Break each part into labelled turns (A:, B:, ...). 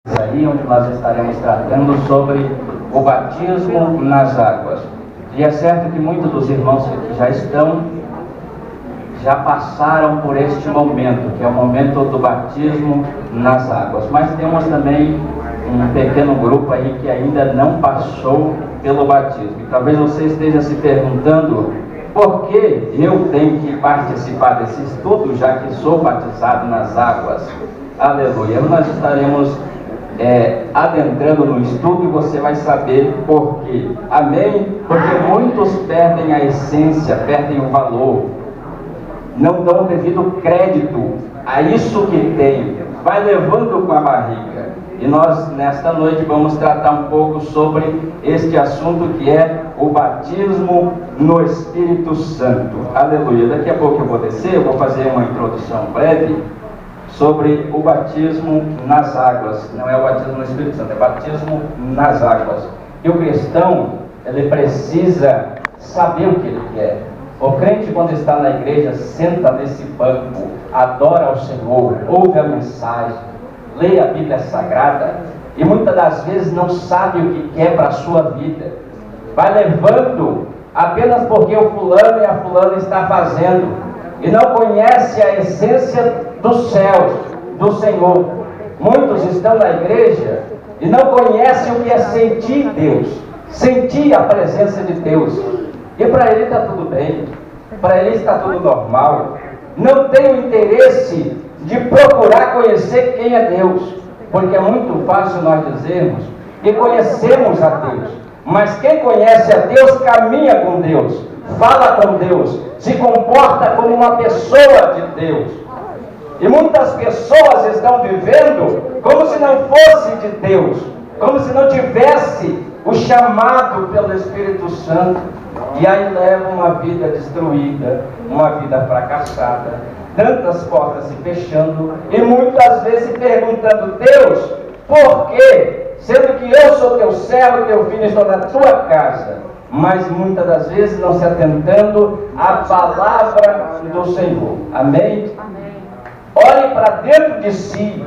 A: Aí onde nós estaremos tratando sobre o batismo nas águas. E é certo que muitos dos irmãos que já passaram por este momento, que é o momento do batismo nas águas. Mas temos também um pequeno grupo aí que ainda não passou pelo batismo. E talvez você esteja se perguntando por que eu tenho que participar desse estudo, já que sou batizado nas águas. Aleluia. Nós estaremos adentrando no estudo e você vai saber por quê. Amém? Porque muitos perdem a essência, perdem o valor, não dão o devido crédito a isso que tem, vai levando com a barriga. E nós nesta noite vamos tratar um pouco sobre este assunto, que é o batismo no Espírito Santo. Aleluia. Daqui a pouco eu vou descer, eu vou fazer uma introdução breve sobre o batismo nas águas. Não é o batismo no Espírito Santo, é o batismo nas águas. E o cristão, ele precisa saber o que ele quer. O crente, quando está na igreja, senta nesse banco, adora ao Senhor, ouve a mensagem, lê a Bíblia Sagrada e muitas das vezes não sabe o que quer para a sua vida. Vai levando apenas porque o fulano e a fulana está fazendo e não conhece a essência dos céus, do Senhor. Muitos estão na igreja e não conhecem o que é sentir Deus, sentir a presença de Deus. E para ele está tudo bem, para ele está tudo normal. Não tem o interesse de procurar conhecer quem é Deus, porque é muito fácil nós dizermos que conhecemos a Deus, mas quem conhece a Deus caminha com Deus, fala com Deus, se comporta como uma pessoa de Deus. E muitas pessoas estão vivendo como se não fosse de Deus, como se não tivesse o chamado pelo Espírito Santo, e aí levam uma vida destruída, uma vida fracassada, tantas portas se fechando, e muitas vezes perguntando: Deus, por quê? Sendo que eu sou teu servo, teu filho, estou na tua casa. Mas muitas das vezes não se atentando à palavra do Senhor. Amém? Olhe para dentro de si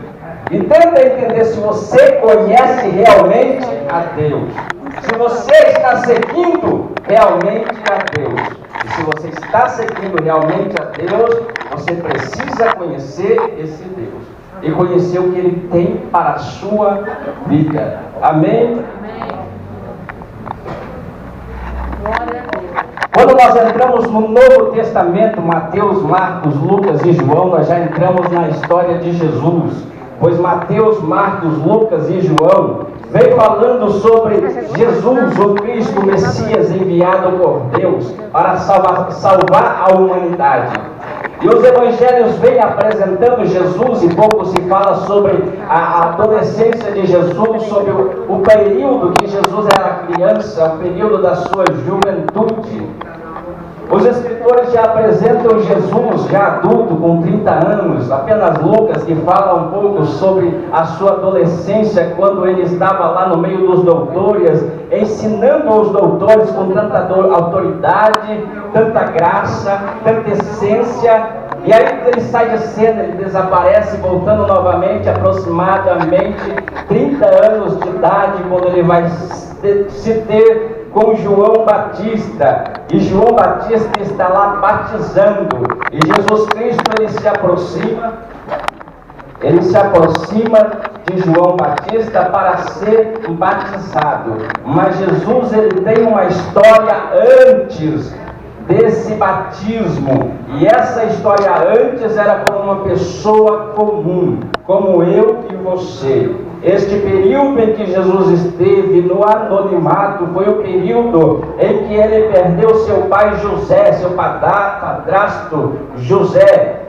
A: e tenta entender se você conhece realmente a Deus, se você está seguindo realmente a Deus. E se você está seguindo realmente a Deus, você precisa conhecer esse Deus e conhecer o que Ele tem para a sua vida. Amém? Quando nós entramos no Novo Testamento, Mateus, Marcos, Lucas e João, nós já entramos na história de Jesus, pois Mateus, Marcos, Lucas e João vem falando sobre Jesus, o Cristo, o Messias enviado por Deus para salvar a humanidade. E os evangelhos vêm apresentando Jesus, e pouco se fala sobre a adolescência de Jesus, sobre o período que Jesus era criança, o período da sua juventude. Os escritores já apresentam Jesus já adulto, com 30 anos, apenas Lucas que fala um pouco sobre a sua adolescência, quando ele estava lá no meio dos doutores, ensinando aos doutores com tanta autoridade, tanta graça, tanta essência. E aí ele sai de cena, ele desaparece, voltando novamente, aproximadamente 30 anos de idade, quando ele vai se ter com João Batista, e João Batista está lá batizando, e Jesus Cristo ele se aproxima de João Batista para ser batizado. Mas Jesus ele tem uma história antes desse batismo, e essa história antes era como uma pessoa comum, como eu e você. Este período em que Jesus esteve no anonimato foi o período em que ele perdeu seu pai José, seu padrasto José,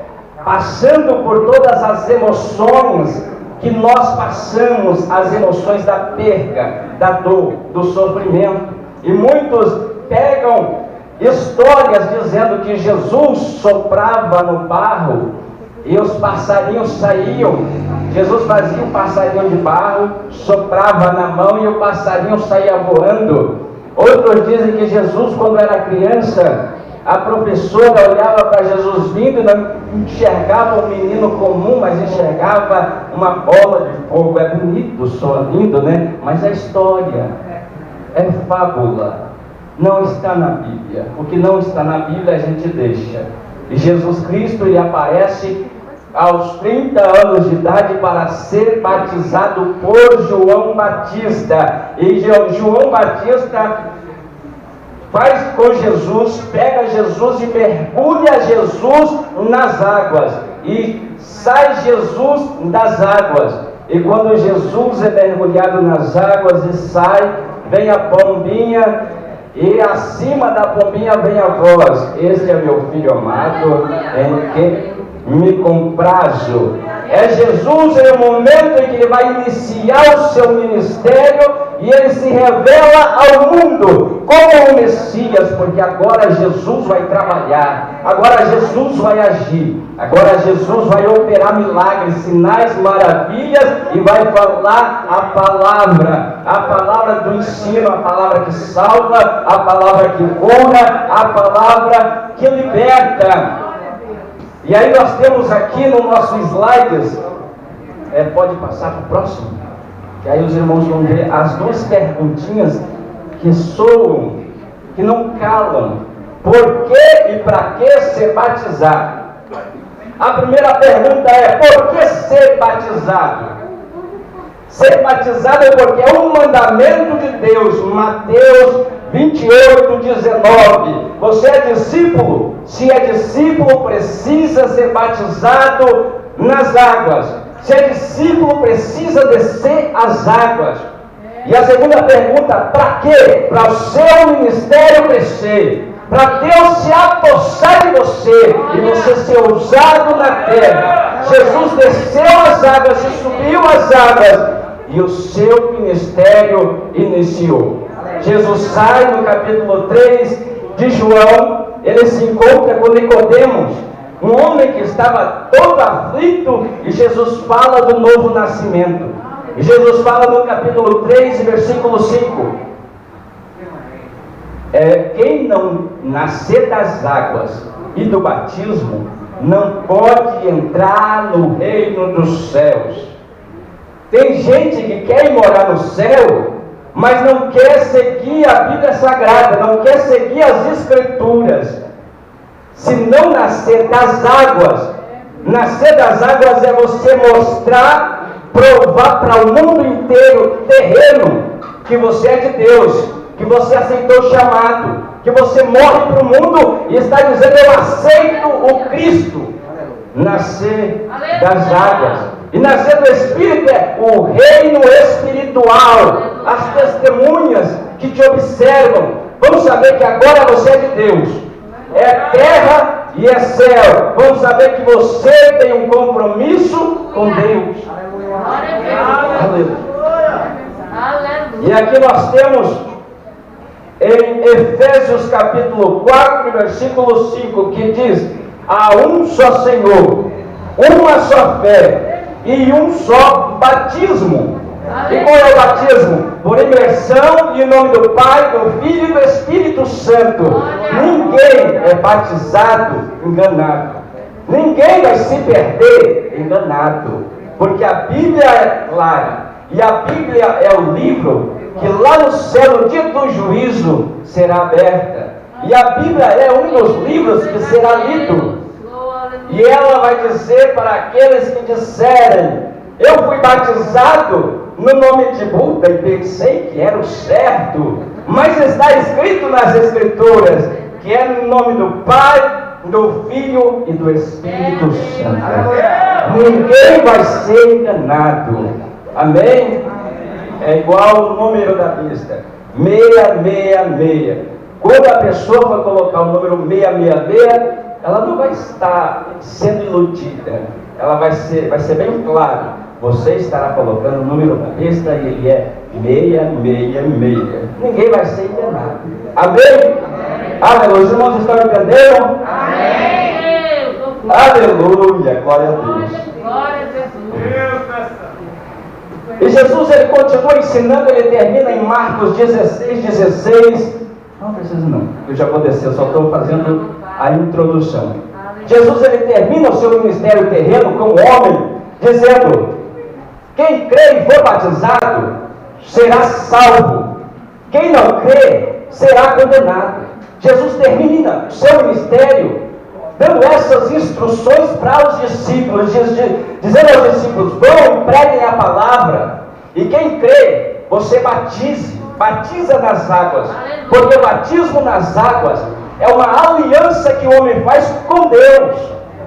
A: passando por todas as emoções que nós passamos, as emoções da perda, da dor, do sofrimento. E muitos pegam histórias dizendo que Jesus soprava no barro e os passarinhos saíam. Jesus fazia um passarinho de barro, soprava na mão e o passarinho saía voando. Outros dizem que Jesus, quando era criança, A professora olhava para Jesus vindo e não enxergava um menino comum, mas enxergava uma bola de fogo. É bonito, só lindo, né? Mas a história é fábula, não está na Bíblia. O que não está na Bíblia a gente deixa. E Jesus Cristo, ele aparece aos 30 anos de idade para ser batizado por João Batista. E João Batista faz com Jesus, pega Jesus e mergulha Jesus nas águas. E sai Jesus das águas. E quando Jesus é mergulhado nas águas e sai, vem a pombinha, e acima da pombinha vem a voz: este é meu filho amado, em quem me comprazo. É Jesus em um momento em que ele vai iniciar o seu ministério e ele se revela ao mundo como o Messias, porque agora Jesus vai trabalhar, agora Jesus vai agir, agora Jesus vai operar milagres, sinais, maravilhas e vai falar a palavra do ensino, a palavra que salva, a palavra que cura, a palavra que liberta. E aí nós temos aqui no nosso slides, pode passar para o próximo, que aí os irmãos vão ver as duas perguntinhas que soam, que não calam. Por que e para que ser batizado? A primeira pergunta é: por que ser batizado? Ser batizado é porque é um mandamento de Deus. Mateus 28:19. Você é discípulo? Se é discípulo, precisa ser batizado nas águas. Se é discípulo, precisa descer as águas. E a segunda pergunta: para quê? Para o seu ministério crescer, para Deus se apossar de você e você ser usado na terra. Jesus desceu as águas e subiu as águas e o seu ministério iniciou. Jesus sai no capítulo 3 de João, ele se encontra com Nicodemos, um homem que estava todo aflito, e Jesus fala do novo nascimento. E Jesus fala no capítulo 3, versículo 5: quem não nascer das águas e do batismo não pode entrar no reino dos céus. Tem gente que quer ir morar no céu, mas não quer seguir a Bíblia Sagrada, não quer seguir as Escrituras. Se não nascer das águas é você mostrar, provar para o mundo inteiro, terreno, que você é de Deus, que você aceitou o chamado, que você morre para o mundo e está dizendo: eu aceito o Cristo. Nascer das águas e nascer do Espírito é o reino espiritual. As testemunhas que te observam vão saber que agora você é de Deus. É terra e é céu. Vão saber que você tem um compromisso com Deus. Aleluia. E aqui nós temos em Efésios capítulo 4, versículo 5, que diz: há um só Senhor, uma só fé e um só batismo. E qual é o batismo? Por imersão em nome do Pai, do Filho e do Espírito Santo. Ninguém é batizado enganado. Ninguém vai se perder enganado. Porque a Bíblia é clara. E a Bíblia é o livro que lá no céu, no dia do juízo, será aberta. E a Bíblia é um dos livros que será lido. E ela vai dizer para aqueles que disserem: eu fui batizado no nome de Buda e pensei que era o certo, mas está escrito nas Escrituras que é no nome do Pai, do Filho e do Espírito Santo. Ninguém vai ser enganado. Amém? É igual o número da lista: 666. Quando a pessoa vai colocar o número 666, ela não vai estar sendo iludida. Ela vai ser bem claro. Você estará colocando o número da besta e ele é 666. Ninguém vai ser enganado. Amém? Aleluia. Os irmãos estão entendendo? Amém. Aleluia. Glória a Deus. Glória a Jesus. E Jesus, ele continua ensinando. Ele termina em Marcos 16:16. Não precisa não, eu já vou descer, eu só estou fazendo
B: a introdução. Jesus, ele termina o seu ministério terreno como homem, dizendo: quem crê e for batizado será salvo, quem não crê será condenado. Jesus termina o seu ministério dando essas instruções para os discípulos, dizendo aos discípulos: vão e preguem a palavra, e quem crê, você batiza nas águas, porque o batismo nas águas é uma aliança que o homem faz com Deus,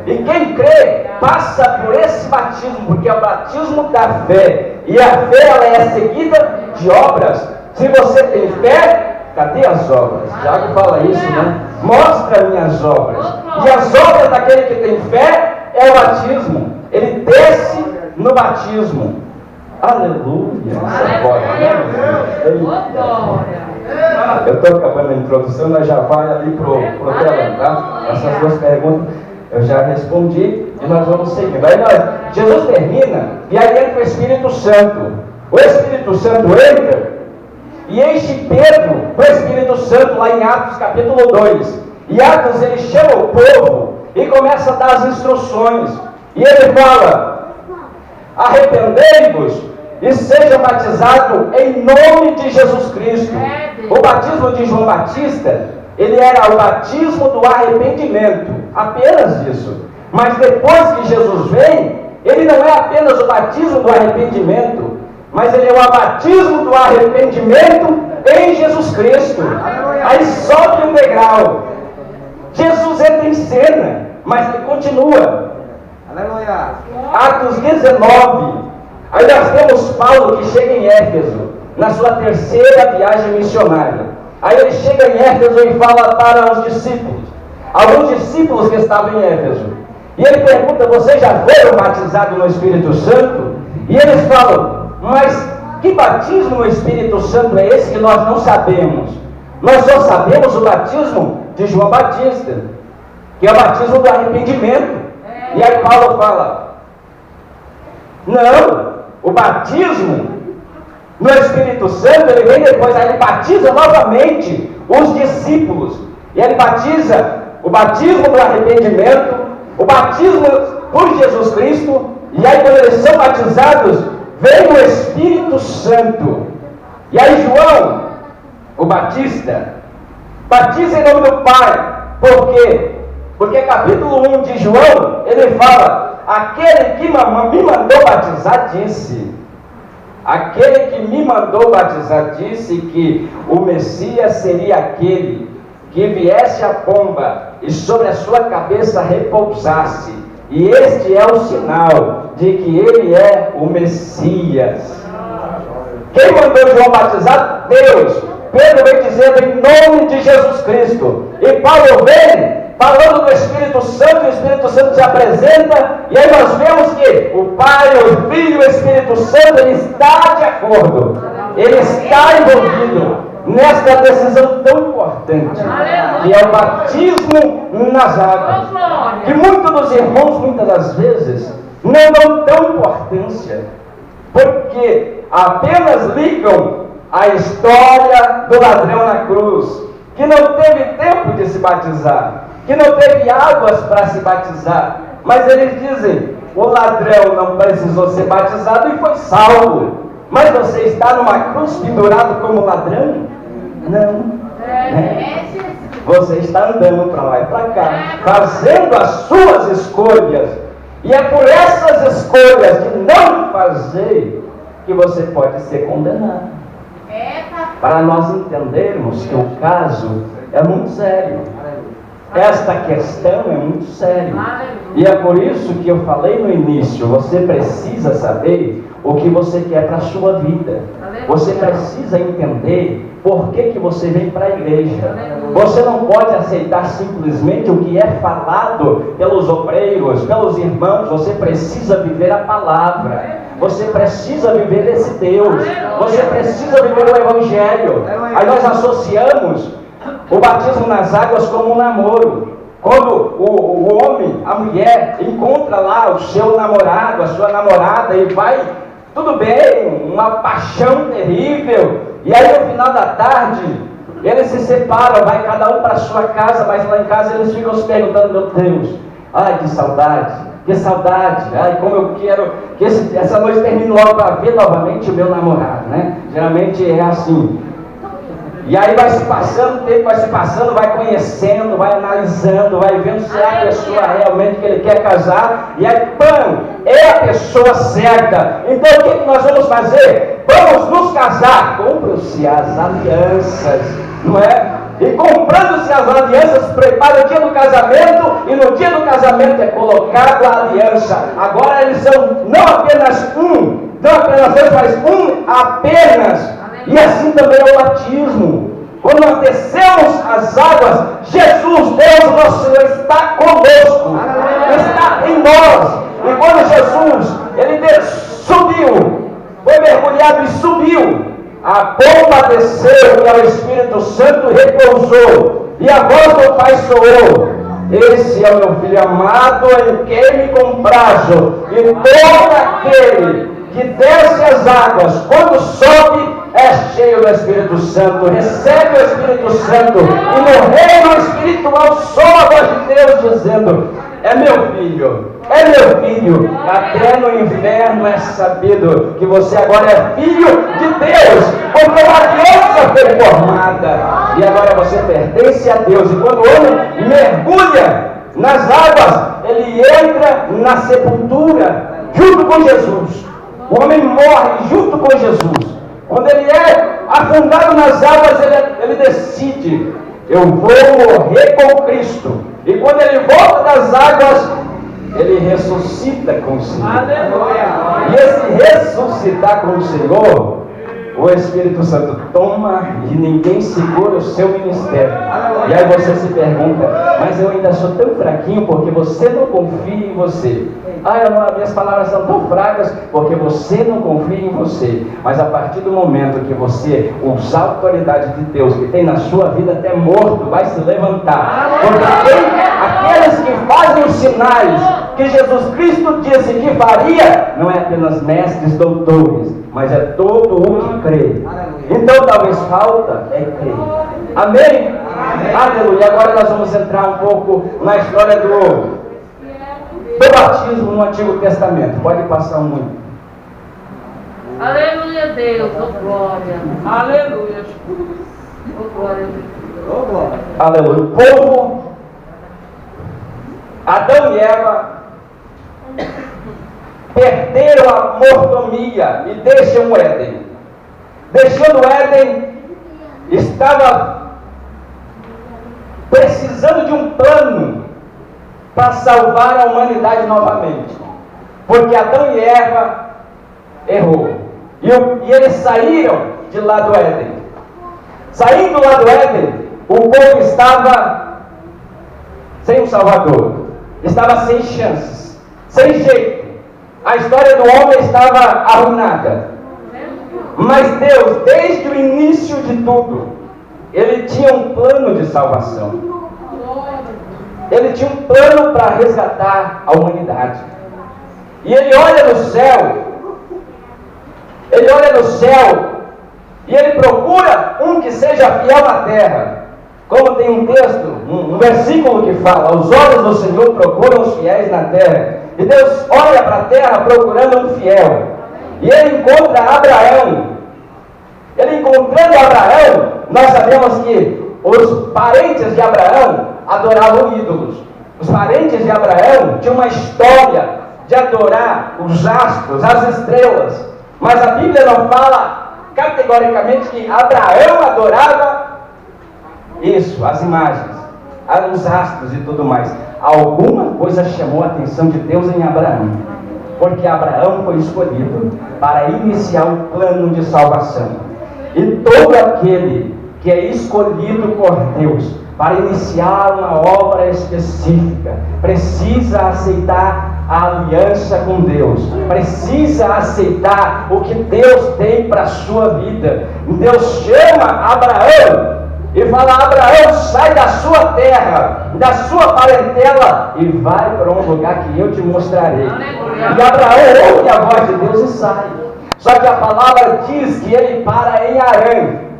B: e quem crê passa por esse batismo, porque é o batismo da fé, e a fé, ela é seguida de obras. Se você tem fé, cadê as obras? Tiago fala isso, né? Mostra minhas obras. E as obras daquele que tem fé é o batismo. Ele desce no batismo. Aleluia! Eu estou acabando a introdução, nós já vai ali pro telão, tá? Essas duas perguntas eu já respondi e nós vamos seguindo. Aí Jesus termina e aí entra o Espírito Santo. O Espírito Santo entra e enche Pedro com o Espírito Santo lá em Atos capítulo 2. E Atos, ele chama o povo e começa a dar as instruções. E ele fala: arrependei-vos e sejam batizados em nome de Jesus Cristo. O batismo de João Batista, ele era o batismo do arrependimento, apenas isso. Mas depois que Jesus vem, ele não é apenas o batismo do arrependimento, mas ele é o batismo do arrependimento em Jesus Cristo. Aí sobe um degrau. Jesus entra em cena, mas ele continua. Aleluia. Atos 19. Aí nós temos Paulo que chega em Éfeso, na sua terceira viagem missionária. Aí ele chega em Éfeso e fala para os discípulos, alguns discípulos que estavam em Éfeso. E ele pergunta: vocês já foram batizados no Espírito Santo? E eles falam: mas que batismo no Espírito Santo é esse que nós não sabemos? Nós só sabemos o batismo de João Batista, que é o batismo do arrependimento. E aí Paulo fala: não, o batismo no Espírito Santo, ele vem depois, aí ele batiza novamente os discípulos. E ele batiza o batismo do arrependimento, o batismo por Jesus Cristo, e aí quando eles são batizados, vem o Espírito Santo. E aí João, o Batista, batiza em nome do Pai. Por quê? Porque capítulo 1 de João, ele fala: aquele que me mandou batizar disse. Aquele que me mandou batizar disse que o Messias seria aquele que viesse a pomba e sobre a sua cabeça repousasse. E este é o sinal de que ele é o Messias. Quem mandou João batizar? Deus. Pedro vem dizendo em nome de Jesus Cristo. E Paulo vem falando do Espírito Santo, e o Espírito Santo se apresenta, e aí nós vemos que o Pai, o Filho e o Espírito Santo, ele está de acordo, ele está envolvido nesta decisão tão importante, que é o batismo nas águas, que muitos dos irmãos, muitas das vezes, não dão tão importância, porque apenas ligam a história do ladrão na cruz, que não teve tempo de se batizar, que não teve águas para se batizar, mas eles dizem: o ladrão não precisou ser batizado e foi salvo. Mas você está numa cruz pendurado como ladrão? Não. Você está andando para lá e para cá, fazendo as suas escolhas, e é por essas escolhas de não fazer que você pode ser condenado. Para nós entendermos que o caso é muito sério. Esta questão é muito séria. E é por isso que eu falei no início: você precisa saber o que você quer para a sua vida. Você precisa entender por que você vem para a igreja. Você não pode aceitar simplesmente o que é falado pelos obreiros, pelos irmãos. Você precisa viver a palavra. Você precisa viver esse Deus. Você precisa viver o Evangelho. Aí nós associamos o batismo nas águas como um namoro. Quando o homem, a mulher, encontra lá o seu namorado, a sua namorada, e vai, tudo bem, uma paixão terrível, e aí no final da tarde, Eles se separam, vai cada um para a sua casa, mas lá em casa eles ficam se perguntando: meu Deus, ai que saudade, ai como eu quero que essa noite termine logo para ver novamente o meu namorado, né? Geralmente é assim. E aí vai se passando, o tempo vai se passando, vai conhecendo, vai analisando, vai vendo se é a pessoa realmente que ele quer casar. E aí, pam, é a pessoa certa. Então o que nós vamos fazer? Vamos nos casar. Compram-se as alianças, não é? E comprando-se as alianças, prepara o dia do casamento, e no dia do casamento é colocado a aliança. Agora eles são não apenas um, não apenas dois, mas um apenas. E assim também é o batismo. Quando nós descemos as águas, Jesus, Deus nosso Senhor, está conosco, está em nós. E quando Jesus, ele subiu, foi mergulhado e subiu, a pomba desceu e o Espírito Santo repousou, e a voz do Pai soou: esse é o meu filho amado, em quem me comprazo. E todo aquele que desce as águas, quando sobe, é cheio do Espírito Santo, recebe o Espírito Santo, e no reino espiritual soa a voz de Deus dizendo: é meu filho, é meu filho. Até no inferno é sabido que você agora é filho de Deus, porque a aliança foi formada, e agora você pertence a Deus. E quando o homem mergulha nas águas, ele entra na sepultura junto com Jesus. O homem morre junto com Jesus. Quando ele é afundado nas águas, ele decide: eu vou morrer com Cristo. E quando ele volta das águas, ele ressuscita com o Senhor. E esse ressuscitar com o Senhor, o Espírito Santo toma e ninguém segura o seu ministério. E aí você se pergunta: mas eu ainda sou tão fraquinho porque você não confia em você. Minhas palavras são tão fracas porque você não confia em você. Mas a partir do momento que você usar a autoridade de Deus que tem na sua vida, até morto vai se levantar. Porque aqueles que fazem os sinais que Jesus Cristo disse que faria, não é apenas mestres, doutores, mas é todo o que crê. Então talvez falta é crer. Amém? Aleluia. Agora nós vamos entrar um pouco na história do batismo no Antigo Testamento. Pode passar muito.
C: Aleluia, Deus, oh glória. Aleluia. Oh glória.
B: Oh glória. Aleluia. O povo, Adão e Eva, perderam a mordomia e deixam o Éden. Deixando o Éden, estava precisando de um plano para salvar a humanidade novamente, porque Adão e Eva errou, e eles saíram de lá do Éden. Saindo lá do Éden, o povo estava sem um Salvador, estava sem chances, sem jeito. A história do homem estava arruinada. Mas Deus, desde o início de tudo, Ele tinha um plano de salvação. Ele tinha um plano para resgatar a humanidade. E Ele olha no céu, e Ele procura um que seja fiel na terra. Como tem um texto, um versículo que fala: os olhos do Senhor procuram os fiéis na terra. E Deus olha para a terra procurando um fiel. E Ele encontra Abraão. Ele encontrando Abraão, nós sabemos que os parentes de Abraão adoravam ídolos. Os parentes de Abraão tinham uma história de adorar os astros, as estrelas. Mas a Bíblia não fala categoricamente que Abraão adorava isso, as imagens, os astros e tudo mais. Alguma coisa chamou a atenção de Deus em Abraão, porque Abraão foi escolhido para iniciar o plano de salvação. E todo aquele que é escolhido por Deus para iniciar uma obra específica precisa aceitar a aliança com Deus, precisa aceitar o que Deus tem para a sua vida. Deus chama Abraão e fala: Abraão, sai da sua terra, da sua parentela e vai para um lugar que eu te mostrarei. E Abraão ouve a voz de Deus e sai. Só que a palavra diz que ele para em Harã.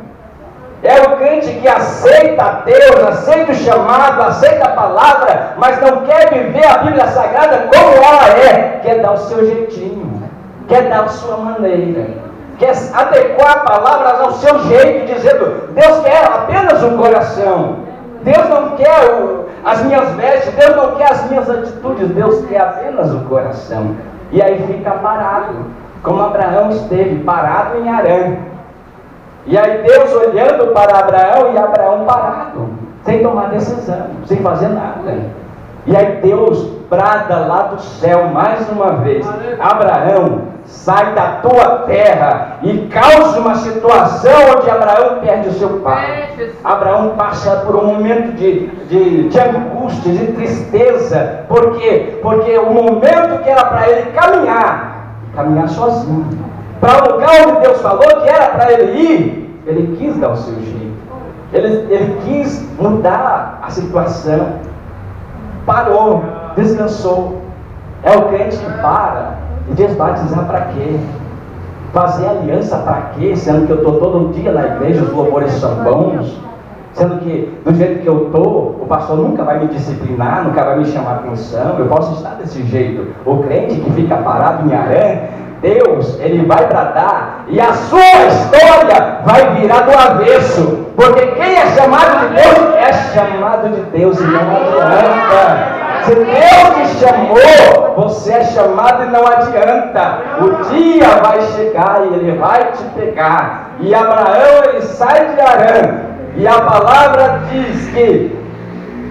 B: É o crente que aceita a Deus, aceita o chamado, aceita a palavra, mas não quer viver a Bíblia Sagrada como ela é. Quer dar o seu jeitinho, quer dar a sua maneira, quer adequar a palavra ao seu jeito, dizendo: Deus quer apenas o coração. Deus não quer as minhas vestes, Deus não quer as minhas atitudes, Deus quer apenas o coração. E aí fica parado, como Abraão esteve parado em Harã. E aí Deus olhando para Abraão e Abraão parado, sem tomar decisão, sem fazer nada. E aí Deus brada lá do céu mais uma vez: Abraão, sai da tua terra, e causa uma situação onde Abraão perde o seu pai. Abraão passa por um momento de angústia, de tristeza. Por quê? Porque o momento que era para ele caminhar sozinho, para o lugar onde Deus falou que era para ele ir, ele quis dar o seu jeito. Ele quis mudar a situação. Parou, descansou. É o crente que para e diz: batizar para quê? Fazer aliança para quê? Sendo que eu estou todo dia na igreja, os louvores são bons. Sendo que do jeito que eu estou, o pastor nunca vai me disciplinar, nunca vai me chamar atenção. Eu posso estar desse jeito. O crente que fica parado em Harã, Deus, ele vai bradar e a sua história vai virar do avesso. Porque quem é chamado de Deus é chamado de Deus e não adianta. Se Deus te chamou, você é chamado e não adianta. O dia vai chegar e ele vai te pegar. E Abraão, ele sai de Harã. E a palavra diz que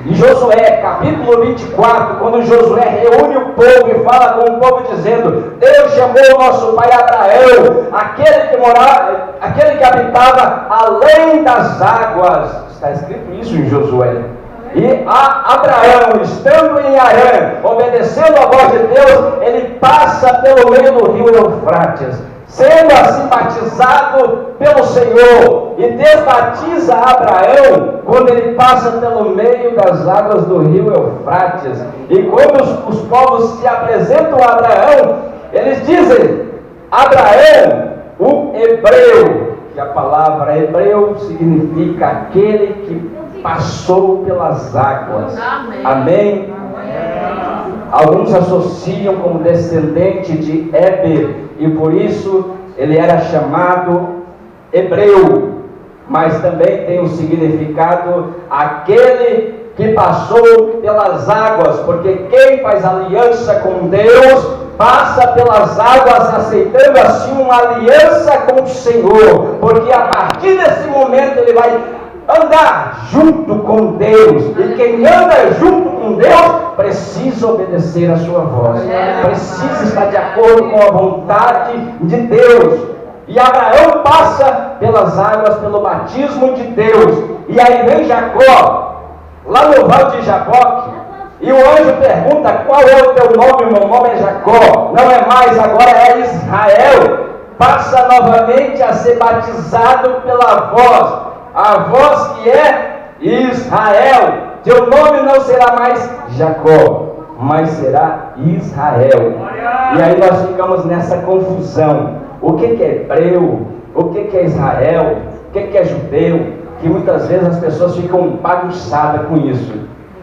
B: em Josué, capítulo 24, quando Josué reúne o povo e fala com o povo dizendo: Deus chamou o nosso pai Abraão, aquele que habitava além das águas. Está escrito isso em Josué. E Abraão, estando em Harã, obedecendo a voz de Deus, ele passa pelo meio do rio Eufrates, sendo assim batizado pelo Senhor. E Deus batiza Abraão quando ele passa pelo meio das águas do rio Eufrates. E quando os povos se apresentam a Abraão, eles dizem: Abraão, o hebreu, que a palavra hebreu significa aquele que passou pelas águas. Amém? Amém? Alguns associam como descendente de Éber, e por isso ele era chamado hebreu, mas também tem o significado aquele que passou pelas águas, porque quem faz aliança com Deus passa pelas águas, aceitando assim uma aliança com o Senhor, porque a partir desse momento ele vai andar junto com Deus, e quem anda junto com Deus precisa obedecer a sua voz, precisa estar de acordo com a vontade de Deus. E Abraão passa pelas águas, pelo batismo de Deus. E aí vem Jacó, lá no vale de Jaboque, e o anjo pergunta: qual é o teu nome? Meu nome é Jacó, não é mais, agora é Israel. Passa novamente a ser batizado pela voz, a voz que é Israel. Teu nome não será mais Jacó, mas será Israel. E aí nós ficamos nessa confusão. O que é hebreu? O que é Israel? O que é judeu? Que muitas vezes as pessoas ficam bagunçadas com isso.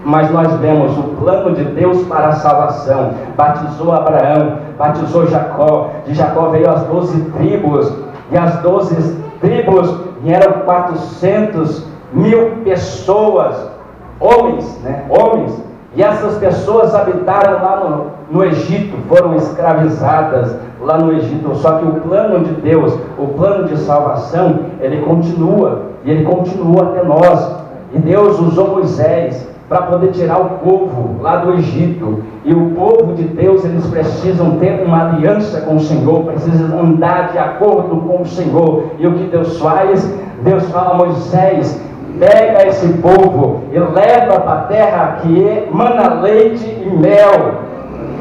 B: Mas nós vemos o plano de Deus para a salvação. Batizou Abraão, batizou Jacó. De Jacó veio as 12 tribos. E as 12 tribos vieram 400.000 pessoas, homens, homens. E essas pessoas habitaram lá no Egito, foram escravizadas lá no Egito. Só que o plano de Deus, o plano de salvação, ele continua, e ele continua até nós. E Deus usou Moisés para poder tirar o povo lá do Egito. E o povo de Deus, eles precisam ter uma aliança com o Senhor, precisam andar de acordo com o Senhor. E o que Deus faz? Deus fala a Moisés: pega esse povo e leva para a terra que mana leite e mel.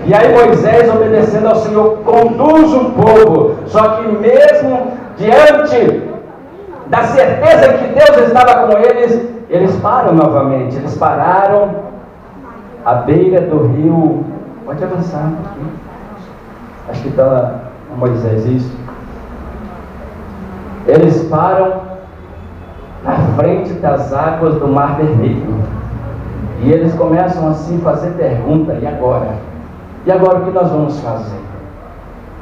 B: E aí Moisés, obedecendo ao Senhor, conduz o povo. Só que mesmo diante da certeza que Deus estava com eles, eles param novamente. Eles pararam à beira do rio. Pode avançar um pouquinho. Acho que está Moisés, isso. Eles param na
A: frente das águas do Mar Vermelho. E eles começam assim a fazer pergunta: e agora? E agora o que nós vamos fazer?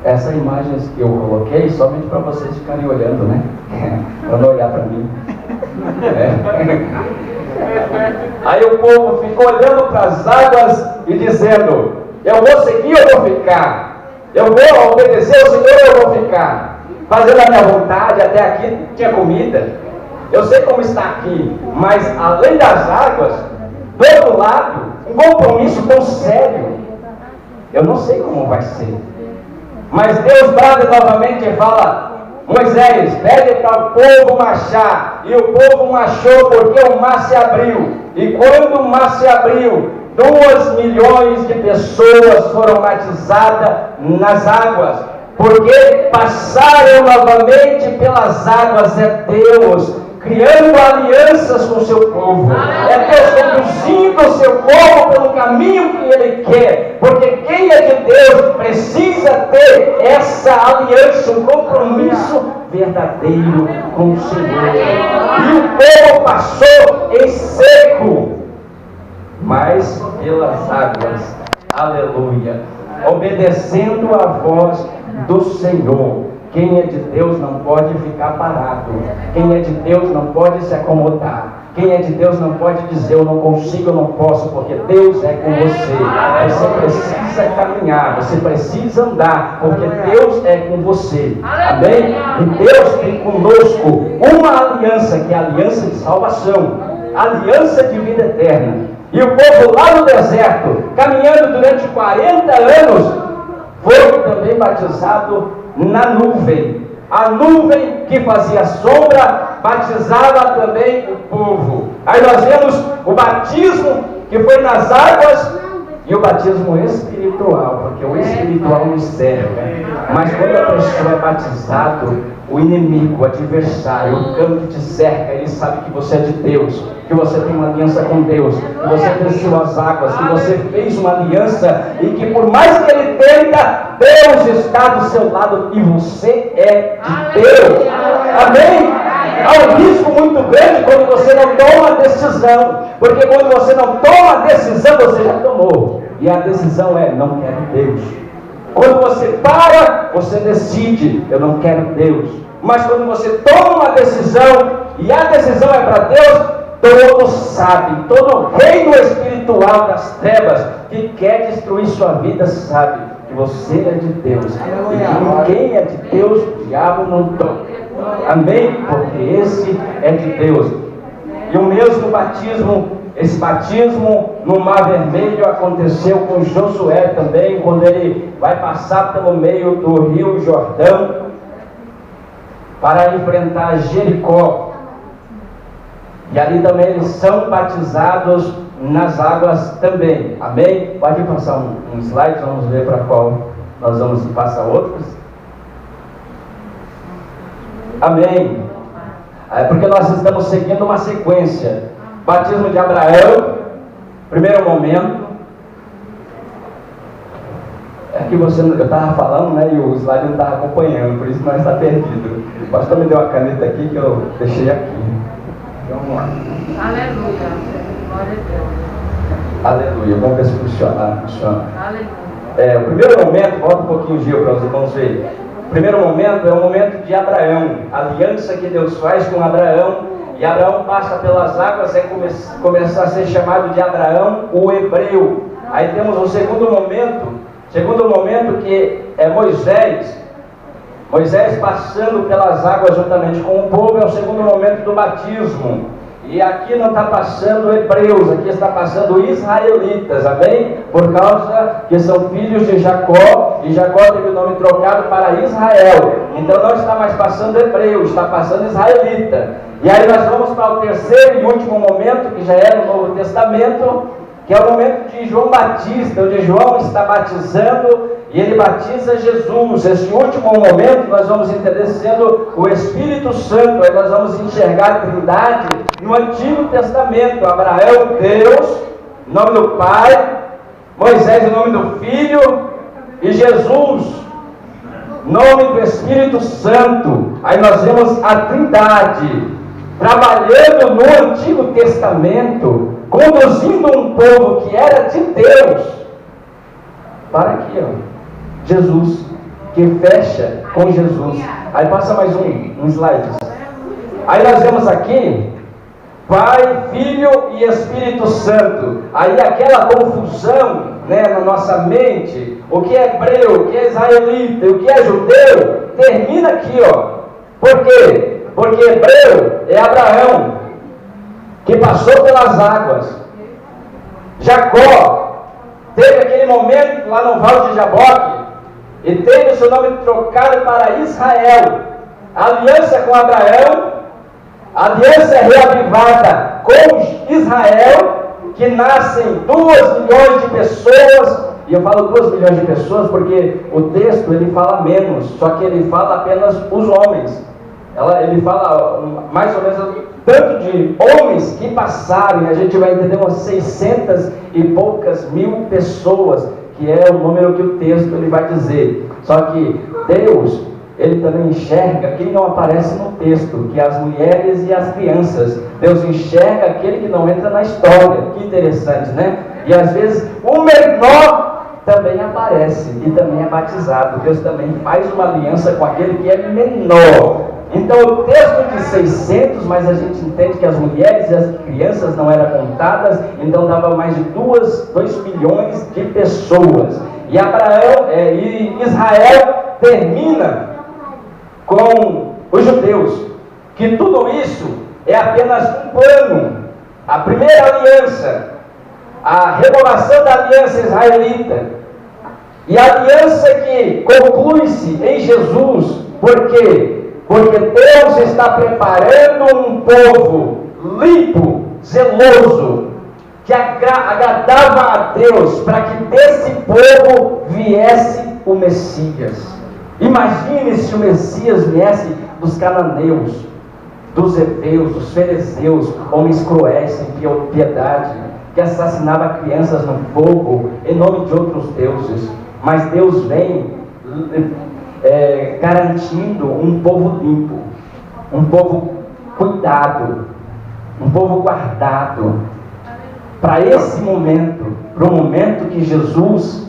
A: Essas imagens que eu coloquei somente para vocês ficarem olhando, né? Para não olhar para mim. Aí o povo ficou olhando para as águas e dizendo: eu vou seguir ou vou ficar? Eu vou obedecer ao Senhor ou eu vou ficar? Fazendo a minha vontade, até aqui tinha comida. Eu sei como está aqui, mas além das águas, do outro lado, um compromisso tão sério. Eu não sei como vai ser. Mas Deus brada novamente e fala: Moisés, pede para o povo marchar. E o povo marchou porque o mar se abriu. E quando o mar se abriu, 2 milhões de pessoas foram batizadas nas águas. Porque passaram novamente pelas águas. É Deus criando alianças com o seu povo. É Deus conduzindo o seu povo pelo caminho que Ele quer. Porque quem é de Deus precisa ter essa aliança, um compromisso verdadeiro com o Senhor. E o povo passou em seco, mas pelas águas, aleluia, obedecendo a voz do Senhor. Quem é de Deus não pode ficar parado. Quem é de Deus não pode se acomodar. Quem é de Deus não pode dizer: eu não consigo, eu não posso, porque Deus é com você. Você precisa caminhar, você precisa andar, porque Deus é com você. Amém? E Deus tem conosco uma aliança, que é a aliança de salvação, aliança de vida eterna. E o povo lá no deserto, caminhando durante 40 anos, foi também batizado na nuvem. A nuvem que fazia sombra batizava também o povo. Aí nós vemos o batismo que foi nas águas e o batismo espiritual, porque o espiritual nos serve. Mas quando a pessoa é batizado, o inimigo, o adversário, o cão que te cerca, ele sabe que você é de Deus, que você tem uma aliança com Deus, que você desceu as águas, que você fez uma aliança e que por mais que ele tenta, Deus está do seu lado e você é de Deus. Amém? Há um risco muito grande quando você não toma decisão, porque quando você não toma decisão, você já tomou, e a decisão é: não quero Deus. Quando você para, você decide: eu não quero Deus. Mas quando você toma uma decisão, e a decisão é para Deus, todo sabe, todo reino espiritual das trevas que quer destruir sua vida sabe que você é de Deus. E quem é de Deus, o diabo não toca. Amém? Porque esse é de Deus. E o mesmo batismo, esse batismo no Mar Vermelho aconteceu com Josué também, quando ele vai passar pelo meio do rio Jordão para enfrentar Jericó. E ali também eles são batizados nas águas também. Amém? Pode passar um slide, vamos ver para qual nós vamos passar outros. Amém? É porque nós estamos seguindo uma sequência. Batismo de Abraão, primeiro momento. É que eu estava falando, né, e o slide não estava acompanhando, por isso nós está perdido. O pastor me deu a caneta aqui que eu deixei aqui. Então, vamos lá.
C: Aleluia. Glória a Deus.
A: Aleluia. Vamos ver se funciona.
C: Aleluia.
A: O primeiro momento, volta um pouquinho, Gil, para os irmãos verem. O primeiro momento é o momento de Abraão, a aliança que Deus faz com Abraão. E Abraão passa pelas águas, começa a ser chamado de Abraão, o hebreu. Aí temos o segundo momento que é Moisés. Moisés passando pelas águas juntamente com o povo, é o segundo momento do batismo. E aqui não está passando hebreus, aqui está passando israelitas, amém? Por causa que são filhos de Jacó, e Jacó teve o nome trocado para Israel. Então não está mais passando hebreu, está passando israelita. E aí nós vamos para o terceiro e último momento, que já é no Novo Testamento, que é o momento de João Batista, onde João está batizando e ele batiza Jesus. Esse último momento nós vamos entender sendo o Espírito Santo. Aí nós vamos enxergar a Trindade no Antigo Testamento. Abraão, Deus, em nome do Pai, Moisés, em nome do Filho, e Jesus, nome do Espírito Santo. Aí nós vemos a Trindade.
B: trabalhando no Antigo Testamento, conduzindo um povo que era de Deus, para aqui, ó, Jesus, que fecha com Jesus. Aí passa mais um slide. Aí nós vemos aqui, Pai, Filho e Espírito Santo. Aí aquela confusão, né, na nossa mente, o que é hebreu, o que é israelita, o que é judeu, termina aqui, ó. Por quê? Porque hebreu é Abraão, que passou pelas águas. Jacó teve aquele momento lá no Vale de Jaboque e teve o seu nome trocado para Israel. A aliança com Abraão, a aliança reavivada com Israel, que nascem 2 milhões de pessoas. E eu falo 2 milhões de pessoas porque o texto ele fala menos, só que ele fala apenas os homens. Ele fala mais ou menos tanto de homens que passaram, e a gente vai entender umas 600 e poucas mil pessoas, que é o número que o texto ele vai dizer. Só que Deus, ele também enxerga quem não aparece no texto, que é as mulheres e as crianças. Deus enxerga aquele que não entra na história. Que interessante, né? E às vezes o menor também aparece e também é batizado. Deus também faz uma aliança com aquele que é menor. Então o texto de 600, mas a gente entende que as mulheres e as crianças não eram contadas, então dava mais de 2 milhões de pessoas. E Israel termina com os judeus, que tudo isso é apenas um plano. A primeira aliança, a renovação da aliança israelita, e a aliança que conclui-se em Jesus. Por quê? Porque Deus está preparando um povo limpo, zeloso, que agradava a Deus, para que desse povo viesse o Messias. Imagine se o Messias viesse dos cananeus, dos heveus, dos fariseus, homens cruéis, sem piedade, que assassinavam crianças no fogo, em nome de outros deuses. Mas Deus vem garantindo um povo limpo, um povo cuidado, um povo guardado, para esse momento, para o momento que Jesus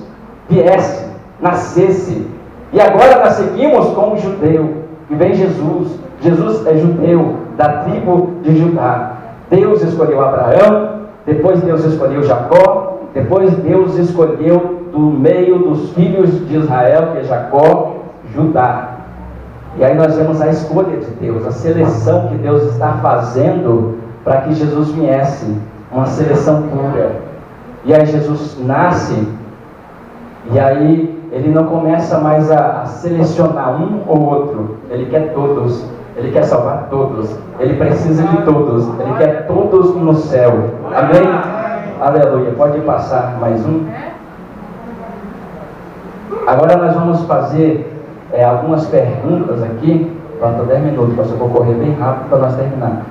B: viesse, nascesse. E agora nós seguimos com o judeu, que vem Jesus. Jesus é judeu, da tribo de Judá. Deus escolheu Abraão, depois Deus escolheu Jacó, depois Deus escolheu do meio dos filhos de Israel, que é Jacó, Judá. E aí nós vemos a escolha de Deus, a seleção que Deus está fazendo para que Jesus viesse, uma seleção pura. E aí Jesus nasce, e aí ele não começa mais a selecionar um ou outro, ele quer todos, ele quer salvar todos, ele precisa de todos, ele quer todos no céu. Amém? Aleluia. Pode passar mais um. Agora nós vamos fazer algumas perguntas aqui. Falta 10 minutos, pastor, vou correr bem rápido para nós terminar.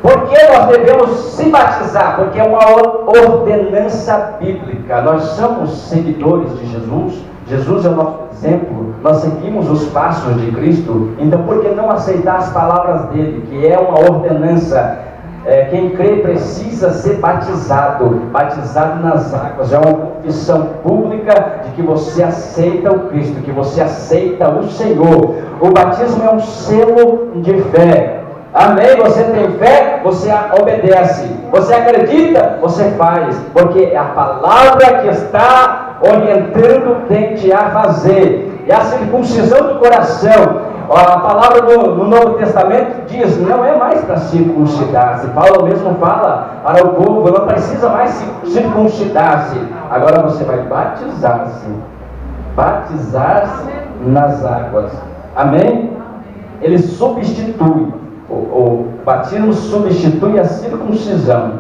B: Por que nós devemos se batizar? Porque é uma ordenança bíblica. Nós somos seguidores de Jesus. Jesus é o nosso exemplo. Nós seguimos os passos de Cristo. Então, por que não aceitar as palavras dele? Que é uma ordenança. Quem crê precisa ser batizado. Batizado nas águas. É uma confissão pública de que você aceita o Cristo, que você aceita o Senhor. O batismo é um selo de fé. Amém? Você tem fé, você obedece. Você acredita, você faz. Porque é a palavra que está orientando o crente a fazer. É a circuncisão do coração. A palavra no Novo Testamento diz, não é mais para circuncidar-se. Paulo mesmo fala para o povo, não precisa mais circuncidar-se. Agora você vai batizar-se. Batizar-se nas águas. Amém? Ele substitui. O batismo substitui a circuncisão.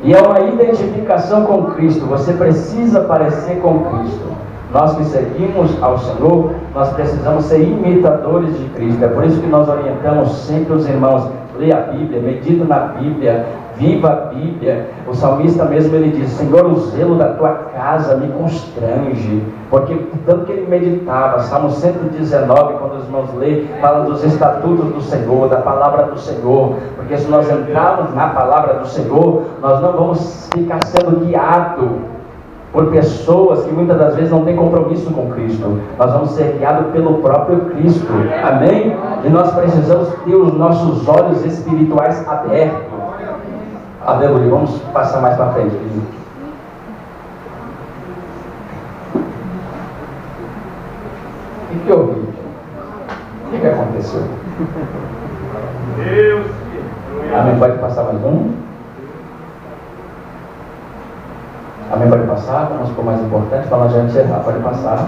B: E é uma identificação com Cristo. Você precisa parecer com Cristo. Nós que seguimos ao Senhor, nós precisamos ser imitadores de Cristo. É por isso que nós orientamos sempre os irmãos:
A: lê a Bíblia, medita na Bíblia, viva a Bíblia. O salmista mesmo, ele diz: Senhor, o zelo da tua casa me constrange, porque tanto que ele meditava. Salmo 119, quando os irmãos lêem, fala dos estatutos do Senhor, da palavra do Senhor, porque se nós entrarmos na palavra do Senhor, nós não vamos ficar sendo guiados por pessoas que muitas das vezes não têm compromisso com Cristo. Nós vamos ser guiados pelo próprio Cristo, amém? E nós precisamos ter os nossos olhos espirituais abertos. Aleluia. Vamos passar mais para frente, querido. O que eu vi? O que aconteceu?
D: Deus.
A: Amém. Pode passar mais um? Amém. Pode passar? Vamos para o mais importante para nós já encerrar. Pode passar.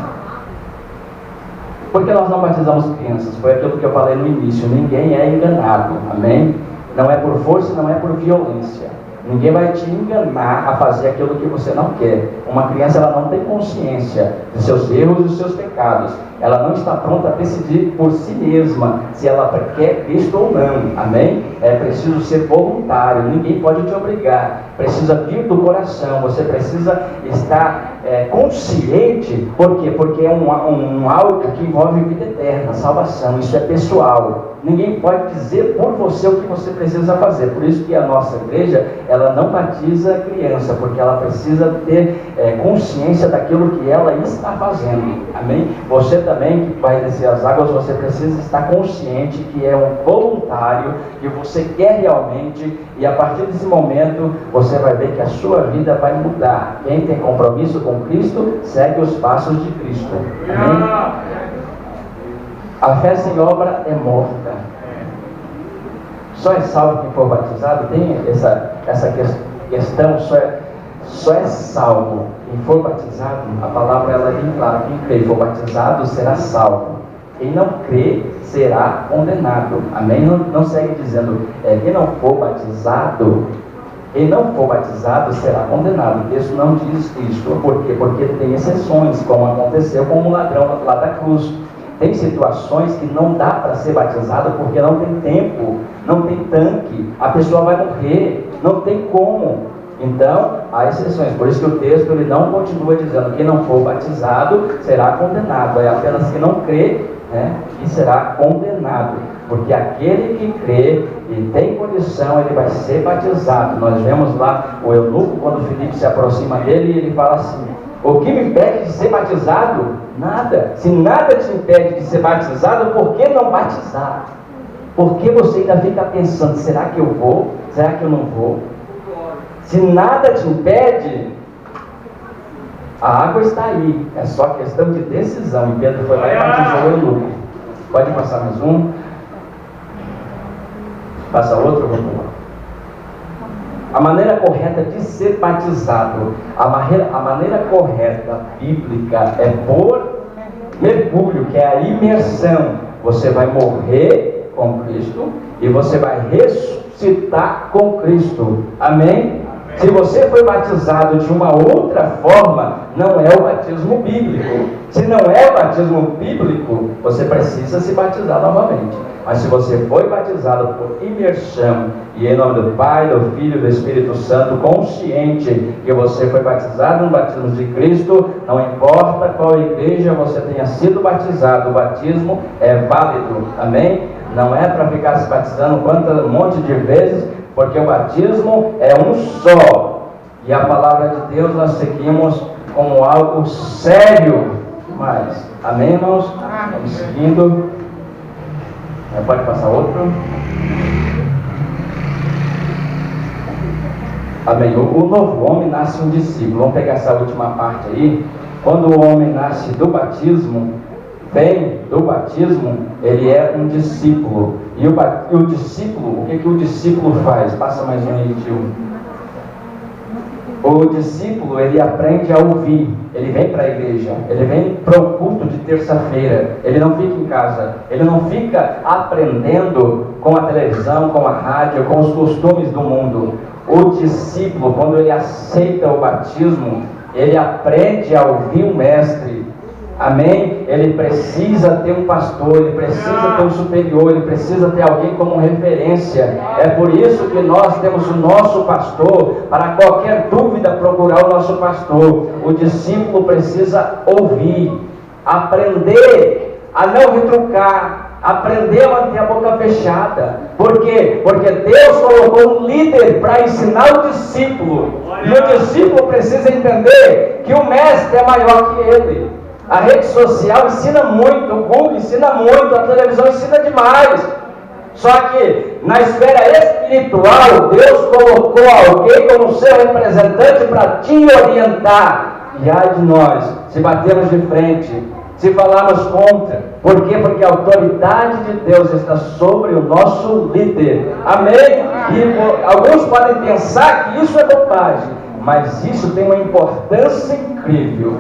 A: Porque nós não batizamos crianças? Foi aquilo que eu falei no início. Ninguém é enganado. Amém? Não é por força, não é por violência. Ninguém vai te enganar a fazer aquilo que você não quer. Uma criança, ela não tem consciência de seus erros e dos seus pecados. Ela não está pronta a decidir por si mesma se ela quer Cristo ou não. Amém? É preciso ser voluntário. Ninguém pode te obrigar. Precisa vir do coração. Você precisa estar consciente. Por quê? Porque é um algo que envolve vida eterna, salvação. Isso é pessoal. Ninguém pode dizer por você o que você precisa fazer. Por isso que a nossa igreja, ela não batiza a criança, porque ela precisa ter consciência daquilo que ela está fazendo. Amém? Você também que vai descer as águas, você precisa estar consciente que é um voluntário, que você quer realmente, e a partir desse momento você vai ver que a sua vida vai mudar. Quem tem compromisso com Cristo, segue os passos de Cristo. Amém? A fé sem obra é morta. Só é salvo quem for batizado. Tem essa questão, só é salvo quem for batizado. A palavra ela é bem clara: quem crê e for batizado será salvo. Quem não crê será condenado. Amém? Não segue dizendo quem não for batizado. Quem não for batizado será condenado. O texto não diz isso. Por quê? Porque tem exceções, como aconteceu com o ladrão lá da cruz. Tem situações que não dá para ser batizado porque não tem tempo, não tem tanque, a pessoa vai morrer, não tem como. Então, há exceções. Por isso que o texto ele não continua dizendo que quem não for batizado será condenado. É apenas quem não crê, que será condenado. Porque aquele que crê e tem condição, ele vai ser batizado. Nós vemos lá o eunuco, quando Filipe se aproxima dele, e ele fala assim: o que me impede de ser batizado? Nada. Se nada te impede de ser batizado, por que não batizar? Por que você ainda fica pensando: será que eu vou? Será que eu não vou? Se nada te impede, a água está aí. É só questão de decisão. E Pedro foi lá e batizou o eunuco. Pode passar mais um? Passa outro, eu vou pular. A maneira correta de ser batizado, a maneira correta bíblica é por mergulho, que é a imersão. Você vai morrer com Cristo e você vai ressuscitar com Cristo. Amém? Se você foi batizado de uma outra forma, não é o batismo bíblico. Se não é o batismo bíblico, você precisa se batizar novamente. Mas se você foi batizado por imersão, e em nome do Pai, do Filho e do Espírito Santo, consciente que você foi batizado no batismo de Cristo, não importa qual igreja você tenha sido batizado, o batismo é válido. Amém? Não é para ficar se batizando um monte de vezes, porque o batismo é um só. E a palavra de Deus nós seguimos como algo sério. Mas, amém, irmãos? Vamos seguindo. Pode passar outro. Amém. O novo homem nasce um discípulo. Vamos pegar essa última parte aí. Quando o homem nasce do batismo, vem do batismo, ele é um discípulo. E o discípulo, o que o discípulo faz? Passa mais um aí, tio. O discípulo, ele aprende a ouvir. Ele vem para a igreja, ele vem para o culto de terça-feira. Ele não fica em casa, ele não fica aprendendo com a televisão, com a rádio, com os costumes do mundo. O discípulo, quando ele aceita o batismo, ele aprende a ouvir o mestre. Amém? Ele precisa ter um pastor, ele precisa ter um superior, ele precisa ter alguém como referência. É por isso que nós temos o nosso pastor. Para qualquer dúvida, procurar o nosso pastor. O discípulo precisa ouvir, aprender a não retrucar, aprender a manter a boca fechada. Por quê? Porque Deus colocou um líder para ensinar o discípulo. E o discípulo precisa entender que o mestre é maior que ele. A rede social ensina muito, o Google ensina muito, a televisão ensina demais. Só que na esfera espiritual, Deus colocou alguém como seu representante para te orientar. E ai de nós, se batermos de frente, se falarmos contra. Por quê? Porque a autoridade de Deus está sobre o nosso líder. Amém? E alguns podem pensar que isso é bobagem, mas isso tem uma importância incrível.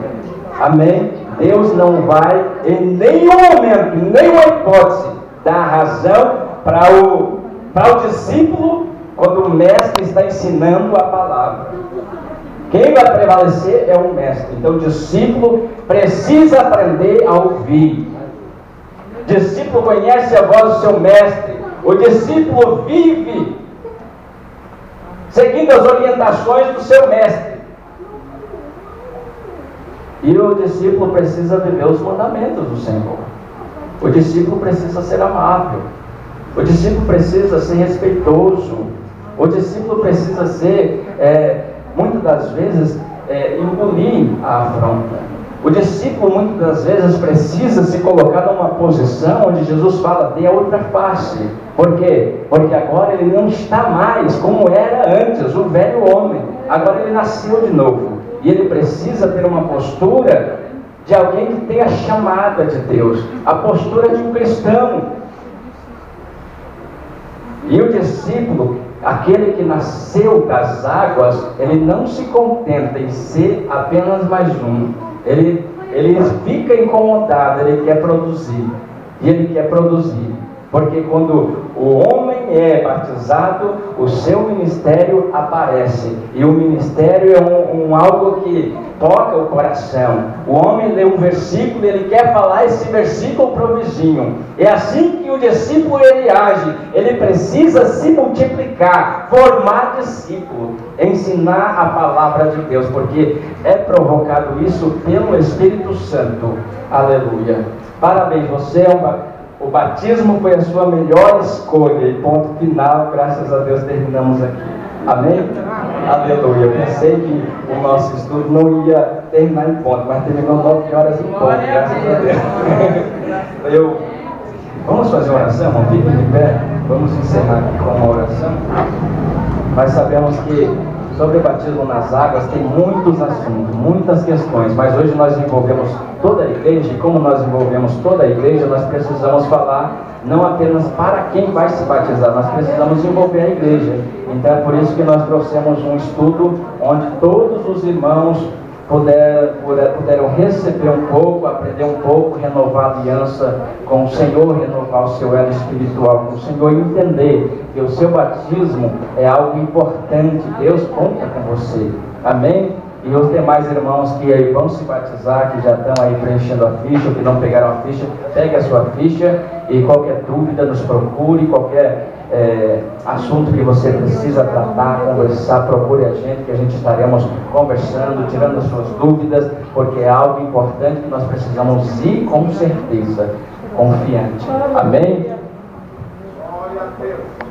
A: Amém? Deus não vai em nenhum momento, em nenhuma hipótese, dar razão para o discípulo quando o mestre está ensinando a palavra. Quem vai prevalecer é o mestre. Então o discípulo precisa aprender a ouvir. O discípulo conhece a voz do seu mestre. O discípulo vive seguindo as orientações do seu mestre. E o discípulo precisa viver os mandamentos do Senhor. O discípulo precisa ser amável. O discípulo precisa ser respeitoso. O discípulo precisa ser, muitas das vezes, engolir a afronta. O discípulo, muitas das vezes, precisa se colocar numa posição onde Jesus fala, dê a outra face. Por quê? Porque agora ele não está mais como era antes, o velho homem. Agora ele nasceu de novo. E ele precisa ter uma postura de alguém que tem a chamada de Deus, a postura de um cristão. E o discípulo, aquele que nasceu das águas, ele não se contenta em ser apenas mais um. Ele fica incomodado, ele quer produzir. E ele quer produzir. Porque quando o homem é batizado, o seu ministério aparece. E o ministério é algo que toca o coração. O homem lê um versículo e ele quer falar esse versículo para o vizinho. É assim que o discípulo ele age. Ele precisa se multiplicar, formar discípulo, ensinar a palavra de Deus. Porque é provocado isso pelo Espírito Santo. Aleluia. Parabéns, você é o batismo foi a sua melhor escolha. E ponto final, graças a Deus terminamos aqui. Amém? Aleluia. Eu pensei que o nosso estudo não ia terminar em ponto, mas terminou 9 horas em ponto, graças a Deus. Vamos fazer uma oração? Vamos ficar de pé. Vamos encerrar aqui com uma oração. Nós sabemos que sobre o batismo nas águas tem muitos assuntos, muitas questões, mas hoje nós envolvemos toda a igreja, e como nós envolvemos toda a igreja, nós precisamos falar não apenas para quem vai se batizar, nós precisamos envolver a igreja. Então é por isso que nós trouxemos um estudo onde todos os irmãos puderam receber um pouco, aprender um pouco, renovar a aliança com o Senhor, renovar o seu elo espiritual com o Senhor e entender que o seu batismo é algo importante. Deus conta com você. Amém? E os demais irmãos que aí vão se batizar, que já estão aí preenchendo a ficha, ou que não pegaram a ficha, pegue a sua ficha e qualquer dúvida nos procure, qualquer assunto que você precisa tratar, conversar, procure a gente, que a gente estaremos conversando, tirando as suas dúvidas, porque é algo importante que nós precisamos ir com certeza, confiante. Amém? Glória a Deus.